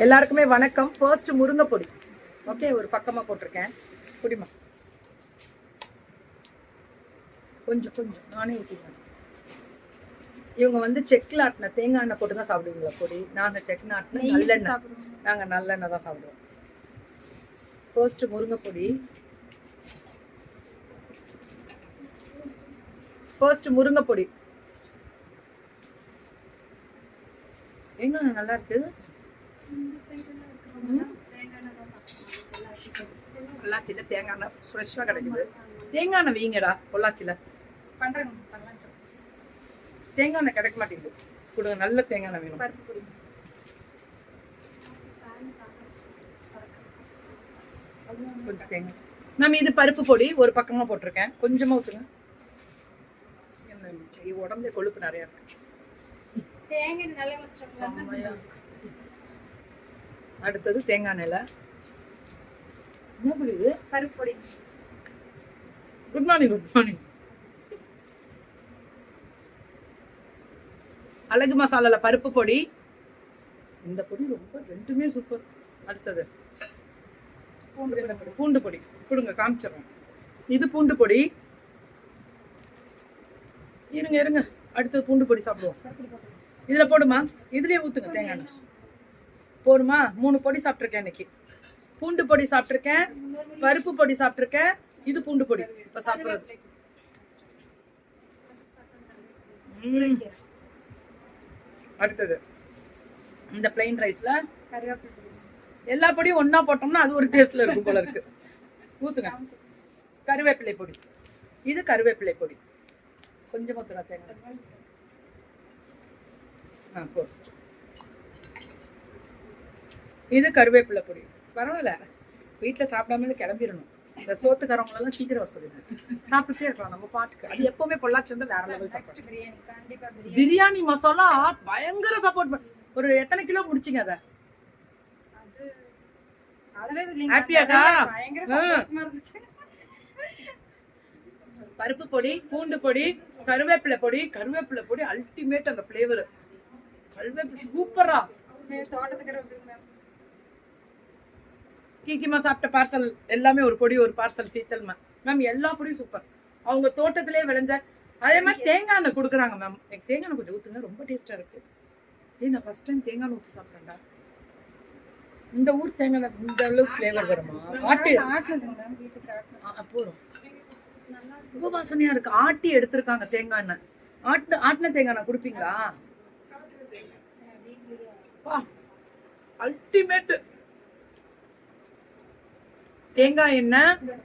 எல்லாருக்குமே வணக்கம். ஃபர்ஸ்ட் முருங்கை பொடி ஓகே, ஒரு பக்கமாக போட்டிருக்கேன். குடிமா கொஞ்சம் கொஞ்சம் நானே ஊற்றிக்கிறேன். இவங்க வந்து செக்கில் ஆட்டின தேங்காய் எண்ணெய் போட்டு தான் சாப்பிடுவீங்களா பொடி? நாங்கள் செக்கில் ஆட்டின நல்லெண்ணெய், நாங்கள் நல்லெண்ணெய் தான் சாப்பிடுவோம். ஃபர்ஸ்ட் முருங்கை பொடி, ஃபர்ஸ்ட் முருங்கை பொடி. தேங்காய் எண்ணெய் நல்லா இருக்கு. பொள்ளாச்சியில் தேங்காய் எண்ணெய் ஃப்ரெஷ்ஷாக கிடைக்குது. தேங்காய் எண்ணெய் வீங்கடா பொள்ளாச்சியில். தேங்காய் எண்ணெய் கிடைக்க மாட்டேங்குது. கொடுங்க, நல்ல தேங்காய் எண்ணெய் வேணும். கொஞ்சம் தேங்காய் மேம். இது பருப்பு பொடி ஒரு பக்கமாக போட்டிருக்கேன். கொஞ்சமாக ஊற்றுங்க. உடம்புல கொழுப்பு நிறையா இருக்கு. அடுத்தது தேங்காய் எண்ணெய். என்ன புரியுது? பருப்பு பொடி. Good morning, good morning. அழகு மசாலால பருப்பு பொடி. இந்த பொடி ரொம்ப ரெண்டுமே சூப்பர். அடுத்தது பூண்டு பொடி. கொடுங்க, காமிச்சிடறேன். இது பூண்டு பொடி. இருங்க இருங்க, அடுத்தது பூண்டு பொடி சாப்பிடுவோம். இதுல போடுமா? இதுலயே ஊத்துங்க தேங்காய் எண்ணெய். போடுமா? 3 பொடி சாப்பிட்ருக்கேன் இன்னைக்கு. பூண்டு பொடி சாப்பிட்ருக்கேன், பருப்பு பொடி சாப்பிட்ருக்கேன், இது பூண்டு பொடி இப்ப சாப்பிடுறது. அடுத்தது இந்த பிளைன் ரைஸ்ல எல்லா பொடியும் ஒன்னா போட்டோம்னா அது ஒரு டேஸ்ட்ல இருக்கும் போல இருக்கு. ஊத்துங்க. கருவேப்பிலை பொடி. இது கருவேப்பிலை பொடி. கொஞ்சமா ஊத்துங்க தேங்காய். இது கருவேப்பிலை பொடி. பரவாயில்ல, வீட்டில் சாப்பிடாம கிளம்பிடணும். இந்த சோத்துக்காரவங்களெல்லாம் சீக்கிரம் வர சொல்லிடுது. சாப்பிட்டுட்டே இருக்கலாம் நம்ம பாட்டுக்கு. அது எப்பவுமே பொள்ளாச்சி வந்து வேற லெவல் சாப்பிடும். பிரியாணி மசாலா பயங்கர சப்போர்ட் பண்ண. ஒரு எத்தனை கிலோ முடிச்சிங்க அதை? ஹாப்பியாக்கா? பருப்பு பொடி, பூண்டு பொடி, கருவேப்பிலை பொடி. கருவேப்பிலை பொடி அல்டிமேட். அந்த ஃப்ளேவர் கருவேப்பிலை சூப்பரா. கீக்கிமா சாப்பிட்ட பார்சல் எல்லாமே ஒரு பொடி, ஒரு பார்சல் சீத்தல் மேம். எல்லா பொடியும் சூப்பர். அவங்க தோட்டத்திலே விளைஞ்ச. அதே மாதிரி தேங்காய் எண்ணெய் கொடுக்குறாங்க மேம். எனக்கு தேங்காய் எண்ணெய் கொஞ்சம் ஊற்றுங்க, ரொம்ப டேஸ்டா இருக்கு. நான் ஃபர்ஸ்ட் டைம் தேங்காய் எண்ணெய் ஊற்றி சாப்பிட்றேன்டா. இந்த ஊர் தேங்காய் எண்ணெய் இந்த அளவுக்கு ஃப்ளேவர் வருமா? போதும், ரொம்ப வாசனையா இருக்கு. ஆட்டி எடுத்திருக்காங்க தேங்காய் எண்ணெய். ஆட்டின தேங்காய் எண்ணெய் கொடுப்பீங்களா? அல்டிமேட். தேங்காய் எண்ணெய்